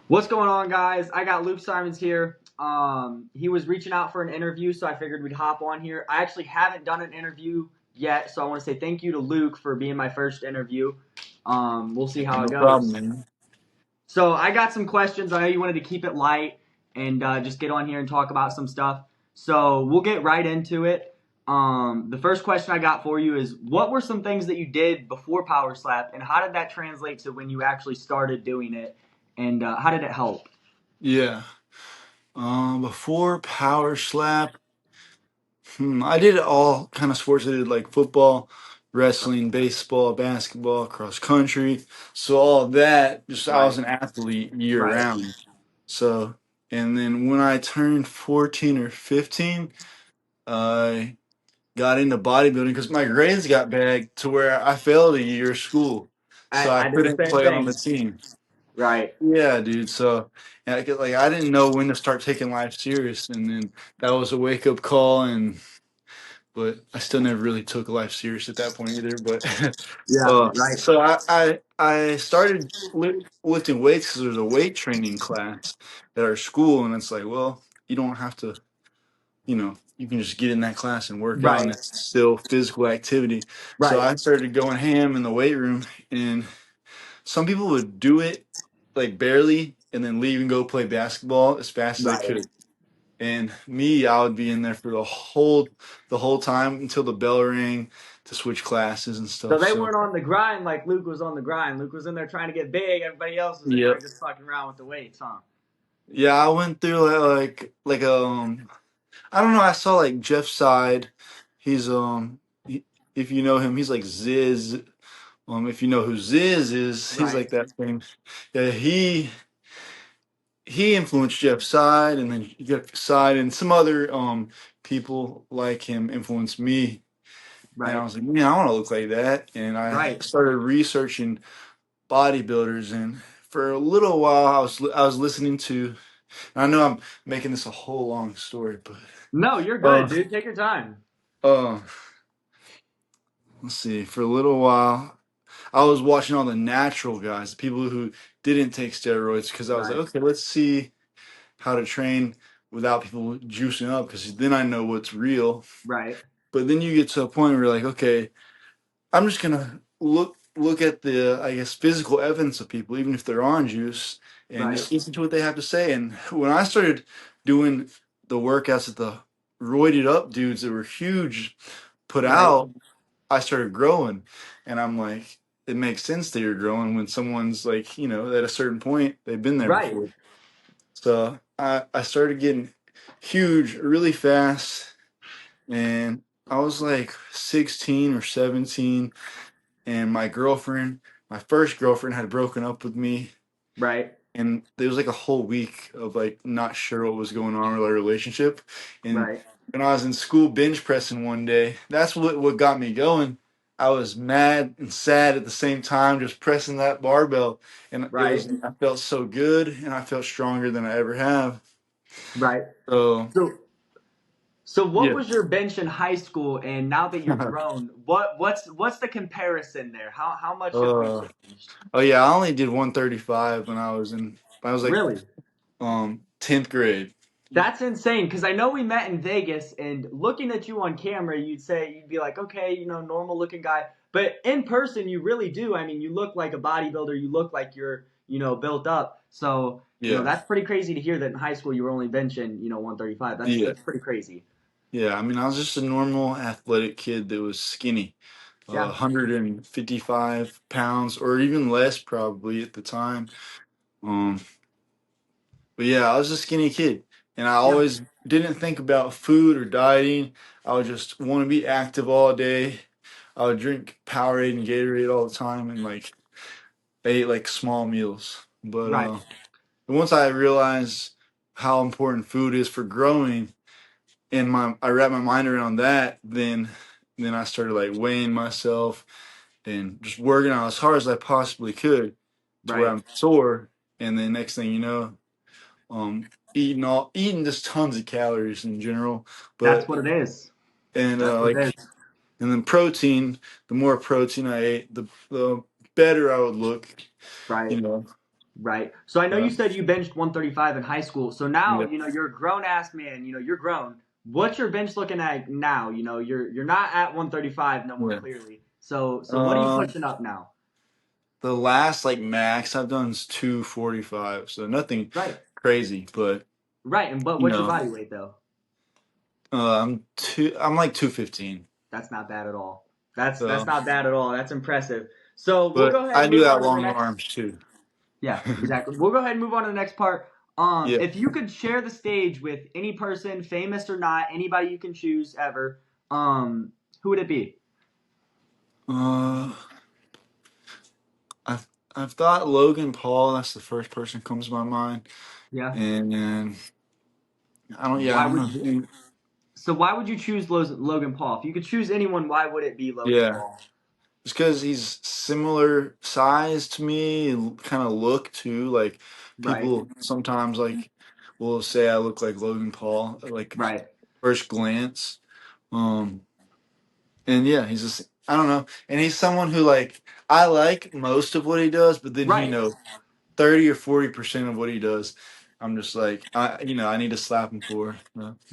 What's going on, guys? I got Luke Simmonds here. He was reaching out for an interview, so I figured we'd hop on here. I actually haven't done an interview yet, so I want to say thank you to Luke for being my first interview. We'll see how it No problem, goes. man. So I got some questions. I know you wanted to keep it light and just get on here and talk about some stuff. So we'll get right into it. The first question I got for you is, what were some things that you did before Powerslap, and how did that translate to when you actually started doing it, and how did it help? Yeah. Before Power Slap, I did all kind of sports. I did like football, wrestling, baseball, basketball, cross country. So all of that, just I was Right. an athlete year Right. round. So, and then when I turned 14 or 15, I got into bodybuilding because my grades got bad to where I failed a year of school. So I I did the couldn't same play on thing. the team. Right. Yeah, dude. So, and I didn't know when to start taking life serious, and then that was a wake up call. And but I still never really took life serious at that point either. But Yeah. Right. so I started lifting weights because there's a weight training class at our school, and it's like, well, you don't have to, you can just get in that class and work out, and Right. it's still physical activity. So Right. I started going ham in the weight room, and some people would do it like barely and then leave and go play basketball as fast as they Right. could. And me, I would be in there for the whole time until the bell rang to switch classes and So stuff. they So weren't on the grind like Luke was on the grind. Luke was in there trying to get big. Everybody else was in there yep. just fucking around with the weights, huh? Yeah, I went through I don't know, I saw like Jeff Side. He's if you know him, he's like Ziz. If you know who Ziz is, he's Right. like that thing. Yeah, he influenced Jeff Side, and then Jeff Side and some other people like him influenced me. And I Right. was like, man, I want to look like that. And I Right. started researching bodybuilders, and for a little while I was listening to. I know I'm making this a whole long story, but No, you're uh good, dude. Take your time. uh let's see. For a little while, I was watching all the natural guys, the people who didn't take steroids, because I was like, Right. okay, let's see how to train without people juicing up, because then I know what's real. Right. But then you get to a point where you're like, okay, I'm just gonna look at the, I guess, physical evidence of people, even if they're on juice, and Right. just listen to what they have to say. And when I started doing the workouts that the roided up dudes that were huge put Right. out, I started growing, and I'm like, it makes sense that you're growing when someone's like, at a certain point they've been there Right. before. So I started getting huge really fast, and I was like 16 or 17, and my first girlfriend, had broken up with me, Right. and there was like a whole week of like not sure what was going on with our relationship. And Right. when I was in school bench pressing one day, that's what got me going. I was mad and sad at the same time, just pressing that barbell, and Right. I felt so good, and I felt stronger than I ever have. Right. So So so what yeah. was your bench in high school, and now that you're grown, what's the comparison there? How much have we uh, changed? oh yeah, I only did 135 when I was like Really? 10th grade. That's insane because I know we met in Vegas, and looking at you on camera, you'd be like, okay, normal looking guy. But in person, you really do. I mean, you look like a bodybuilder. You look like you're, built up. So, Yeah. that's pretty crazy to hear that in high school you were only benching, 135. That's Yeah. that's pretty crazy. Yeah, I mean, I was just a normal athletic kid that was skinny, Yeah. 155 pounds or even less probably at the time. Um, but yeah, I was a skinny kid, and I Yeah. always didn't think about food or dieting. I would just want to be active all day. I would drink Powerade and Gatorade all the time, and like I ate like small meals. But Right. once I realized how important food is for growing, and I wrapped my mind around that, then I started like weighing myself and just working out as hard as I possibly could to where Right. I'm sore. And then next thing you know, eating just tons of calories in general. That's But what it is. and That's what it is. and then protein, the more protein I ate, the better I would look, Right. you know. Right. So I know you But said you benched 135 in high school. So now, yeah. you're a grown ass man. You're grown. What's your bench looking at now? You're not at 135 no more Yeah. clearly. So what are you Um, pushing up now? the last like max I've done is 245, so nothing Right. crazy, but Right. And but you what's your know, body weight though? I'm like 215. That's not bad at all. That's So, not bad at all. That's impressive. So we'll but go ahead I and do move have on to the long next. arms too. Yeah, exactly. We'll go ahead and move on to the next part. Yeah. If you could share the stage with any person, famous or not, anybody you can choose ever, who would it be? Uh, I've I've thought Logan Paul. That's the first person that comes to my mind, Yeah. and I don't. Yeah, I Why don't would know. you? So why would you choose Logan Paul? If you could choose anyone, why would it be Logan Yeah, Paul? it's because he's similar size to me, kind of look too. Like Right. people sometimes like will say I look like Logan Paul, like Right. first glance. Um, and yeah, he's just I don't know, and he's someone who like I like most of what he does, but then Right. 30 or 40% of what he does, I'm just like I need to slap him for.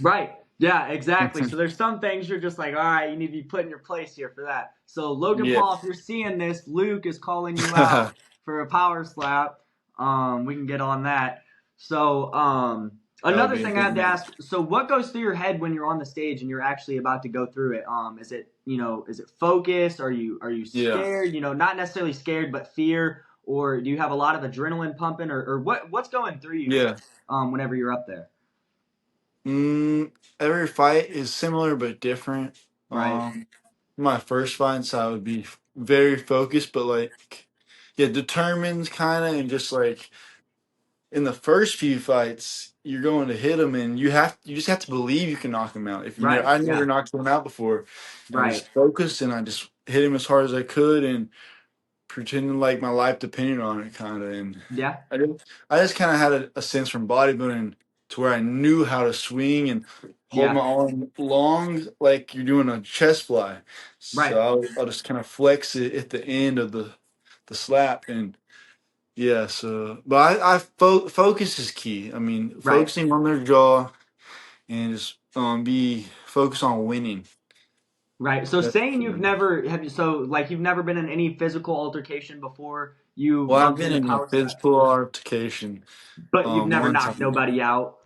Right. Yeah, exactly. So there's some things you're just like, all right, you need to be put in your place here for that. So Logan Yeah, Paul, if you're seeing this, Luke is calling you out for a power slap. We can get on that. So that would another be a thing I big have to man. ask, so what goes through your head when you're on the stage and you're actually about to go through it? Is it focus? Are you Yeah, scared? Not necessarily scared, but fear, or do you have a lot of adrenaline pumping, or what's going through you yeah. whenever you're up there? Mm, every fight is similar but different. Right. My first fights, I would be very focused, but like, yeah, determined kind of, and just like in the first few fights, you're going to hit them, and you just have to believe you can knock them out. If you never, Right. I Yeah. never knocked one out before. I Right. just focused and I just hit him as hard as I could, and pretending like my life depended on it, kind of. And Yeah. I didn't, I just kind of had a sense from bodybuilding to where I knew how to swing and hold Yeah. my arm long, like you're doing a chest fly. So Right. I'll just kind of flex it at the end of the slap, and yeah. So, but focus is key. I mean, Right. focusing on their jaw and just be focused on winning. Right. So That's saying you've never have you so like you've never been in any physical altercation before you well, I've jumped been into in a power slap, physical altercation but you've never one knocked time. nobody out.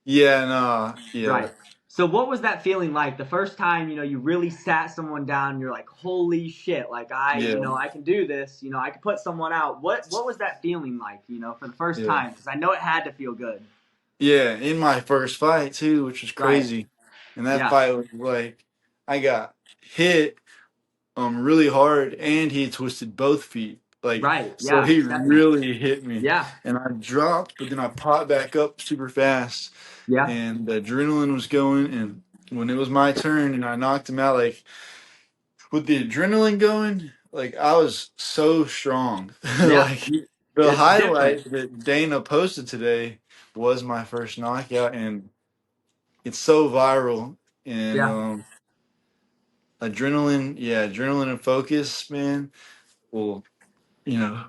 Yeah, no, yeah, Right. So what was that feeling like the first time, you really sat someone down and you're like, "Holy shit, like yeah, I can do this, I can put someone out." What was that feeling like, for the first yeah, time? Cuz I know it had to feel good. yeah. In my first fight too, which was Right. crazy, and that Yeah. fight was like I got hit really hard, and he twisted both feet. Like Right. so, Yeah, he definitely. really hit me, Yeah. and I dropped, but then I popped back up super fast, Yeah. and the adrenaline was going. And when it was my turn, and I knocked him out, like with the adrenaline going, like I was so strong. Yeah. Like the It's different. highlight that Dana posted today was my first knockout, and it's so viral. And Yeah. adrenaline, yeah, adrenaline and focus, man, will you know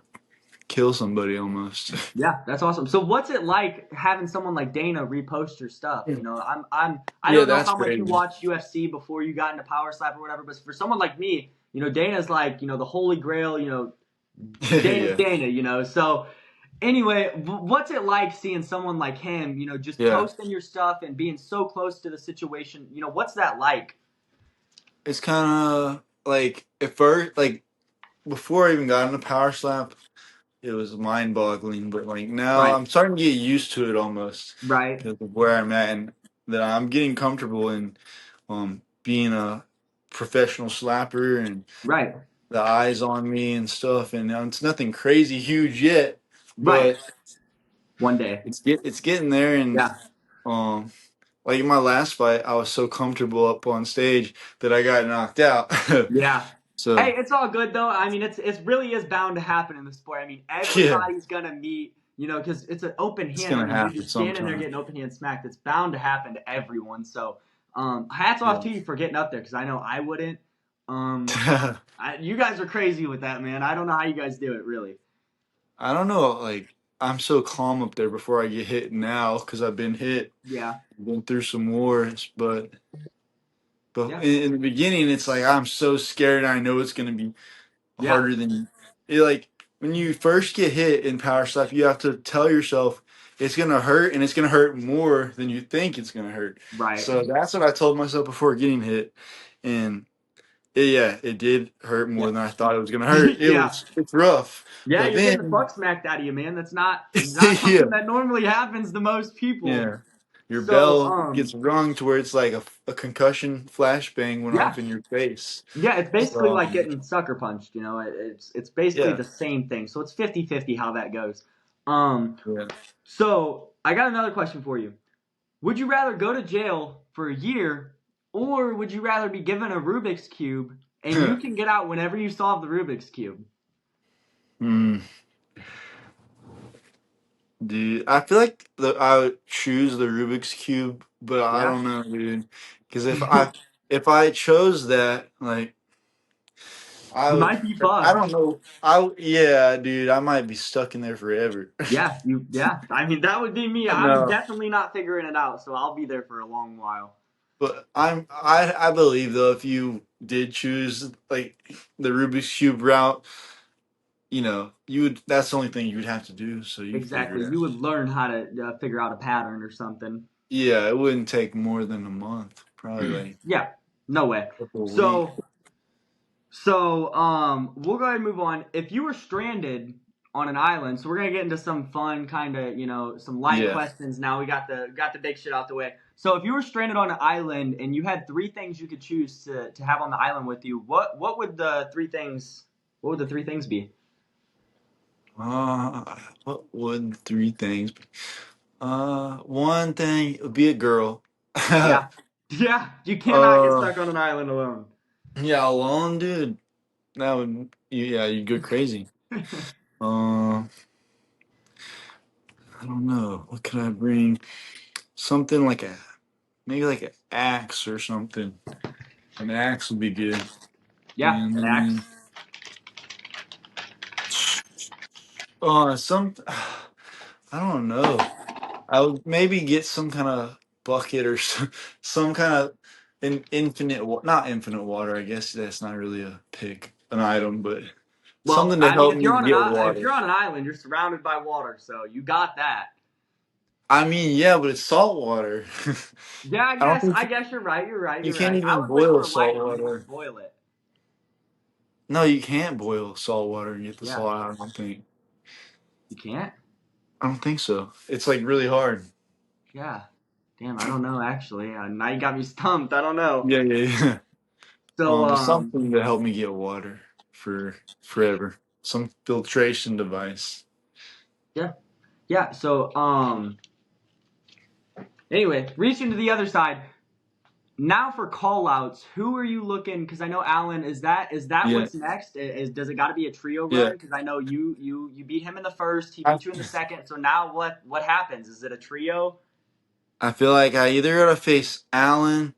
kill somebody almost. Yeah, that's awesome. So what's it like having someone like Dana repost your stuff? I Yeah, don't know that's how much you crazy. watched UFC before you got into Power Slap or whatever, but for someone like me, Dana's like, the holy grail, Dana's Yeah, Dana, So anyway, what's it like seeing someone like him, just yeah. posting your stuff and being so close to the situation? What's that like? It's kind of like at first, like before I even got into Power Slap, it was mind boggling. But like now, Right, I'm starting to get used to it almost right, because of where I'm at, and that I'm getting comfortable in being a professional slapper, and right, the eyes on me and stuff. And it's nothing crazy huge yet, right. but One day. it's getting there. And Yeah, um, like in my last fight, I was so comfortable up on stage that I got knocked out. yeah. So Hey, it's all good though. I mean, it's really is bound to happen in the sport. I mean, yeah, everybody's gonna meet, because it's an open it's hand. I gonna mean, dude, you're happen standing there sometime. getting open hand smacked. It's bound to happen to everyone. So, hats off Yeah. to you for getting up there because I know I wouldn't. Um, you guys are crazy with that, man. I don't know how you guys do it, really. I don't know. Like I'm so calm up there before I get hit now because I've been hit, Yeah. been through some wars, but Yeah. in the beginning, it's like I'm so scared. And I know it's gonna be Yeah. harder than like when you first get hit in power slap. You have to tell yourself it's gonna hurt, and it's gonna hurt more than you think it's gonna hurt. Right. So that's what I told myself before getting hit, and yeah, it did hurt more Yeah. than I thought it was gonna hurt. Yeah. It's rough, Yeah, but you're getting the then fuck smacked out of you, man. That's not yeah, something that normally happens to most people. yeah. Your So, bell gets rung to where it's like a concussion flashbang went yeah. off in your face. Yeah, it's basically So like getting sucker punched, it's basically yeah, the same thing. So it's 50-50 how that goes. Um yeah. so I got another question for you. Would you rather go to jail for a year, or would you rather be given a Rubik's Cube and you can get out whenever you solve the Rubik's Cube? Hmm. Dude, I feel like I would choose the Rubik's Cube, but I Yeah. don't know, dude. Because if I chose that, like I You would, might be I fucked. don't know. Yeah, dude, I might be stuck in there forever. Yeah. I mean, that would be me. I'm No, definitely not figuring it out, so I'll be there for a long while. but I believe though if you did choose like the Rubik's Cube route, you would. That's the only thing you would have to do, so you'd figure Exactly. it out. You would learn how to figure out a pattern or something. Yeah, it wouldn't take more than a month, probably like Yeah. No way. a couple of weeks. So, we'll go ahead and move on. If you were stranded on an island, so we're gonna get into some fun kind of, some light Yeah. questions. Now we got the big shit out the way. So, if you were stranded on an island and you had three things you could choose to have on the island with you, what would the three things? What would the three things be? What would three things be? One thing would be a girl. Yeah, yeah. You cannot get uh, stuck on an island alone. yeah, alone, dude. That would, yeah, you'd go crazy. Uh, I don't know. What could I bring? Something like maybe like an axe or something. An axe would be good. Yeah, And an axe. then, some, I don't know. I would maybe get some kind of bucket or some kind of not infinite water. I guess that's not really an item, but Well, something to I mean, help me get if water. you're on an island, you're surrounded by water, so you got that. I mean, yeah, but it's salt water. Yeah, I don't think I guess you're right. You're right. you You're can't right. I even would wish boil for light salt on it, water. like boil it. No, you can't boil salt water and get the Yeah, salt out. I don't think. you can't. I don't think so. It's like really hard. Yeah. Damn, I don't know actually. Now you got me stumped. I don't know. Yeah, yeah, yeah. So, But something to help me get water for forever. Some filtration device. yeah, yeah. So, anyway, reaching to the other side. Now for call outs, who are you looking? Because I know Alan. Is that Yeah, what's next? Does it got to be a trio yeah. run? Because I know you beat him in the first. He I beat you in the second. So now what happens? Is it a trio? I feel like I either gotta face Allen,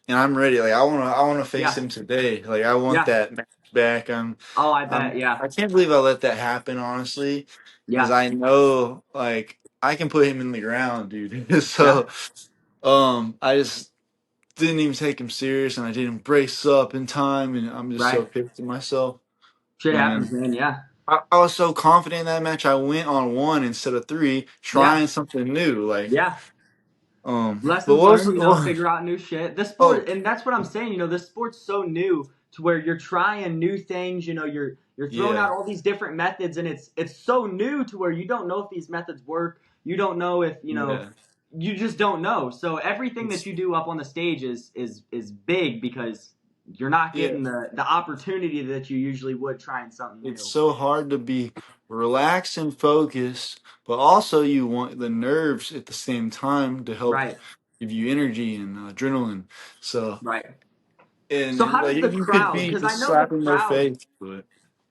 and I'm ready. Like I wanna face Yeah, him today. Like I want yeah. that match back. Oh, I bet. Yeah, I can't believe I let that happen, honestly, because yeah, I know like I can put him in the ground, dude. yeah. So I just didn't even take him serious, and I didn't brace up in time, and I'm just so Right. pissed at myself. Shit happens, And man. Yeah, I was so confident in that match. I went on one instead of three, yeah, trying something new. Like yeah. but Lessons what was learned. Figure out new shit. The oh sport, and that's what I'm saying. This sport's so new to where you're trying new things. You're throwing yeah. out all these different methods, and it's so new to where you don't know if these methods work. You don't know if Yeah, you just don't know. So everything that it's you do up on the stage is big because you're not yeah, getting the opportunity that you usually would trying something it's new. so hard to be relaxed and focused, but also you want the nerves at the same time to help Right, give you energy and adrenaline. So, right. So and how like does the you could crowd? be Because I just know the slapping their crowd. face, but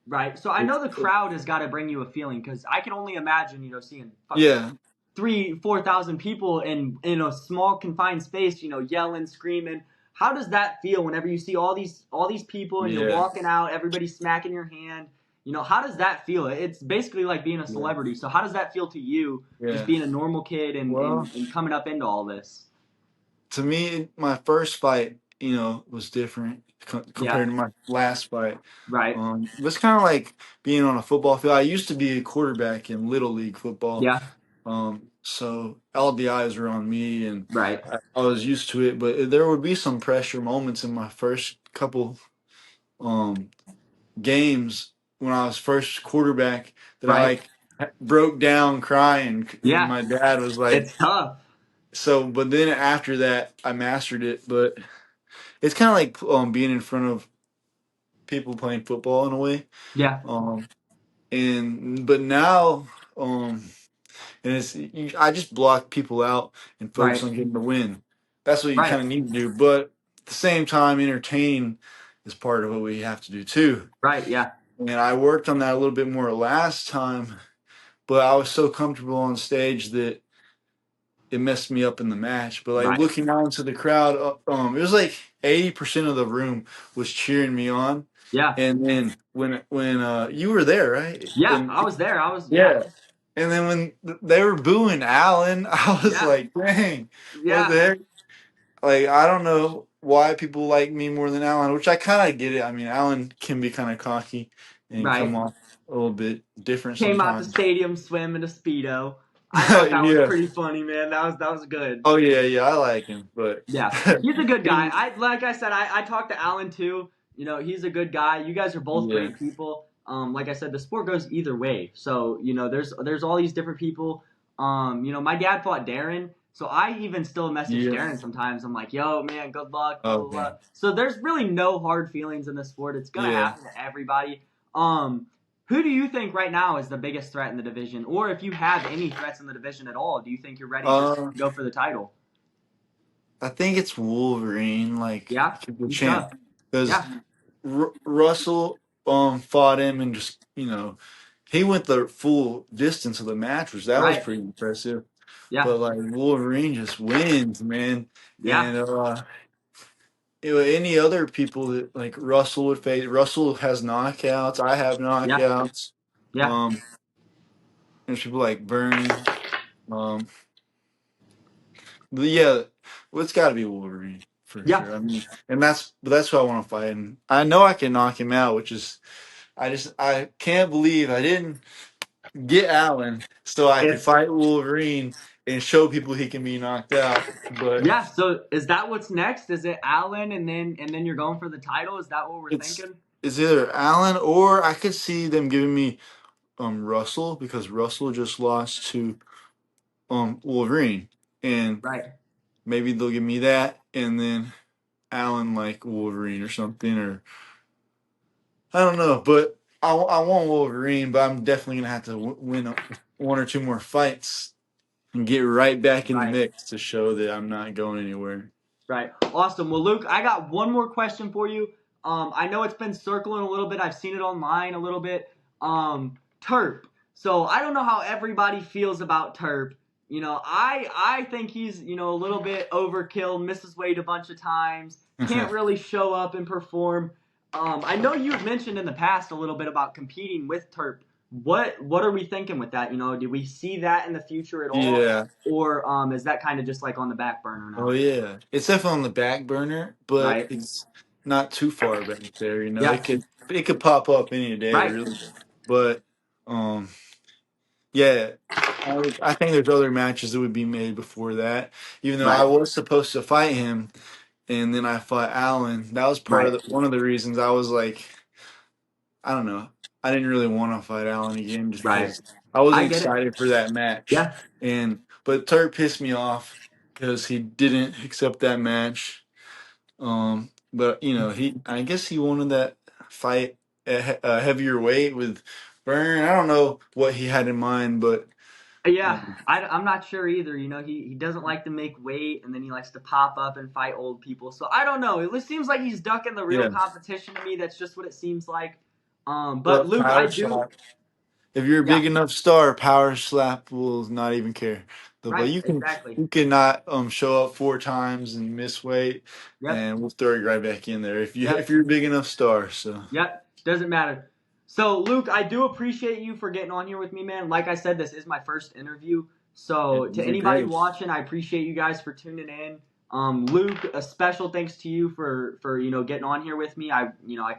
Right. So I it's, know the crowd has got to bring you a feeling because I can only imagine, seeing fucking yeah, 3,000, 4,000 people in a small confined space, yelling, screaming. How does that feel whenever you see all these people and you're yeah, walking out, everybody smacking your hand? How does that feel? It's basically like being a Yeah. celebrity. So how does that feel to you, just Yeah. being a normal kid and, Well, and, and coming up into all this? to me, my first fight, was different Yeah, compared to my last fight. right. It was kind of like being on a football field. I used to be a quarterback in little league football. Yeah, So all the eyes were on me, and right. I was used to it. But there would be some pressure moments in my first couple um, games when I was first quarterback that I Right. like broke down crying, and Yeah, my dad was like, it's tough. "So." But then after that, I mastered it. But it's kind of like being in front of people playing football in a way. Yeah, Um, and but now. And I just block people out and focus right. on getting the win. That's what you Right. kind of need to do. But at the same time, entertain is part of what we have to do too. Right. Yeah. And I worked on that a little bit more last time, but I was so comfortable on stage that it messed me up in the match. But like Right. looking out into the crowd, it was like 80% of the room was cheering me on. Yeah. And then when you were there, right? Yeah. And I was there. I was. Yeah. yeah. And then when they were booing Allen, I was Yeah. like, dang, what the Yeah. heck? Like, I don't know why people like me more than Allen, which I kind of get it. I mean, Allen can be kind of cocky and come Right. off a little bit different Came out the sometimes. stadium swim in a speedo. I thought that was Yeah. pretty funny, man. That was good. Oh, yeah, yeah, I like him. But Yeah, he's a good guy. he, I like I said, I talked to Alan too. He's a good guy. You guys are both yeah, great people. Like I said, the sport goes either way. So there's all these different people. My dad fought Darren, so I even still message yeah. Darren sometimes. I'm like, yo, man, good luck, blah blah blah. Okay. So there's really no hard feelings in this sport. It's gonna Yeah. happen to everybody. Who do you think right now is the biggest threat in the division, or if you have any threats in the division at all? Do you think you're ready just Uh, to go for the title? I think it's Wolverine, like, Yeah, the he's champ. tough. Because Yeah, Russell fought him and just he went the full distance of the match, which that was right. pretty impressive. Yeah, But like Wolverine just wins, man. yeah, And any other people that like Russell would face, Russell has knockouts. I have yeah, knockouts. yeah, Um, there's people like Burn. Um, but yeah, well, it's got to be Wolverine for yeah. sure. I mean, and that's who I want to fight. And I know I can knock him out, which is I can't believe I didn't get Allen so I could It's fight Wolverine and show people he can be knocked out. But yeah. So is that what's next? Is it Allen and then you're going for the title? Is that what we're it's thinking? it's either Allen or I could see them giving me Russell because Russell just lost to Wolverine and Right. maybe they'll give me that and then Allen like Wolverine or something or I don't know, but I want Wolverine, but I'm definitely gonna have to win one or two more fights and get right back in the Right. mix to show that I'm not going anywhere. Right. Awesome. Well, Luke, I got one more question for you. I know it's been circling a little bit. I've seen it online a little bit. Terp. So I don't know how everybody feels about Terp. I think he's a little bit overkill, misses weight a bunch of times, can't really show up and perform. I know you've mentioned in the past a little bit about competing with Terp. What are we thinking with that? Do we see that in the future at all? Yeah. Or is that kind of just like on the back burner Oh now? yeah. It's definitely on the back burner, but Right. it's not too far back there. Yeah. It could pop up any day, Right. really. But um, yeah. I think there's other matches that would be made before that. Even though I Right. was supposed to fight him, and then I fought Allen. That was part of Right. one of the reasons I was like, I don't know. I didn't really want to fight Allen again just Right. because I wasn't I get it. excited for that match. Yeah. But Turk pissed me off because he didn't accept that match. But I guess he wanted that fight at a heavier weight with Byrne. I don't know what he had in mind, but Yeah. um, I'm not sure either. He doesn't like to make weight, and then he likes to pop up and fight old people. So I don't know. It seems like he's ducking the real yeah. competition to me. That's just what it seems like. But But Luke, I Power do. Slap, if you're a Yeah. big enough star, Power Slap will not even care. But Right. you can Exactly. you cannot show up 4 times and miss weight, Yep. and we'll throw you right back in there if Yep. you're a big enough star. So Yep. Doesn't matter. So, Luke, I do appreciate you for getting on here with me, man. Like I said, this is my first interview. Yeah, So, to these are anybody great. watching, I appreciate you guys for tuning in. Luke, a special thanks to you for getting on here with me. I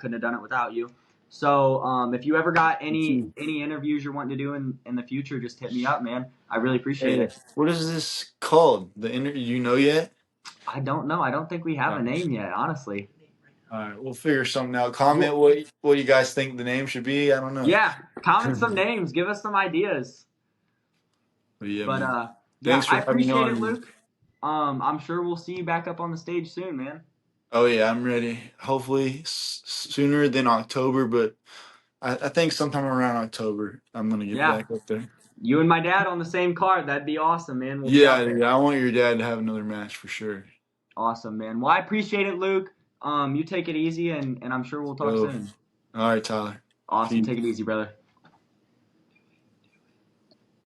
couldn't have done it without you. So, if you ever got Thank you. any interviews you're wanting to do in the future, just hit me up, man. I really appreciate Hey, it. what is this called? You know yet? I don't know. I don't think we have a No. name yet, honestly. All right, we'll figure something out. Comment Well, what you guys think the name should be. I don't know. yeah, comment some names. Give us some ideas. But yeah, But man. yeah, Thanks I for having me appreciate it, on, man. Luke. I'm sure we'll see you back up on the stage soon, man. Oh yeah, I'm ready. Hopefully sooner than October, but I think sometime around October I'm gonna get Yeah, back up there. you and my dad on the same card. That'd be awesome, man. We'll be Yeah, out there. yeah, I want your dad to have another match for sure. Awesome, man. Well, I appreciate it, Luke. You take it easy, and I'm sure we'll talk So, soon. all right, Tyler. Awesome. See Take it easy, brother.